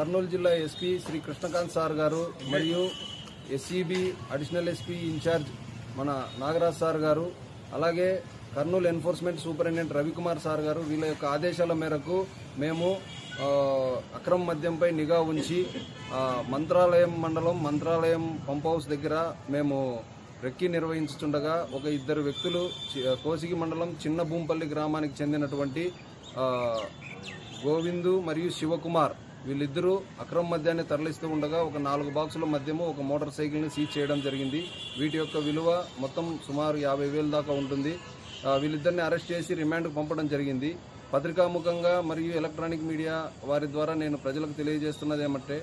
కర్నూలు జిల్లా SP Shri Krishnakanth sir గారు మరియు ఎస్సీబీ అడిషనల్ ఎస్పీ ఇన్ఛార్జ్ మన నాగరాజ్ సార్ గారు, అలాగే Kurnool enforcement superintendent Ravikumar sir గారు వీళ్ళ యొక్క ఆదేశాల మేరకు మేము అక్రమ మద్యంపై నిఘా ఉంచి మంత్రాలయం మండలం మంత్రాలయం పంప్ హౌస్ దగ్గర మేము రెక్కి నిర్వహించుతుండగా ఒక ఇద్దరు వ్యక్తులు కోసిగి మండలం చిన్న భూంపల్లి గ్రామానికి చెందినటువంటి గోవిందు మరియు శివకుమార్ వీళ్ళిద్దరూ అక్రమ మద్యాన్ని తరలిస్తూ ఉండగా ఒక 4 బాక్సుల మద్యము ఒక మోటార్ సైకిల్ని సీజ్ చేయడం జరిగింది. వీటి యొక్క విలువ మొత్తం సుమారు 50,000 దాకా ఉంటుంది. వీళ్ళిద్దరిని అరెస్ట్ చేసి రిమాండ్కు పంపడం జరిగింది. పత్రికాముఖంగా మరియు ఎలక్ట్రానిక్ మీడియా వారి ద్వారా నేను ప్రజలకు తెలియజేస్తున్నది ఏమంటే,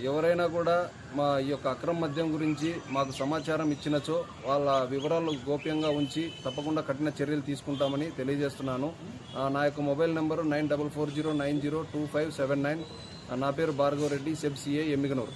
ఎవరైనా కూడా మా ఈ యొక్క అక్రమ మద్యం గురించి మాకు సమాచారం ఇచ్చినచో వాళ్ళ వివరాలు గోప్యంగా ఉంచి తప్పకుండా కఠిన చర్యలు తీసుకుంటామని తెలియజేస్తున్నాను. నా యొక్క మొబైల్ నెంబరు 9440902579. నా పేరు భార్గవ్ రెడ్డి, సెబ్ సిఐ, ఎమ్మిగనూరు.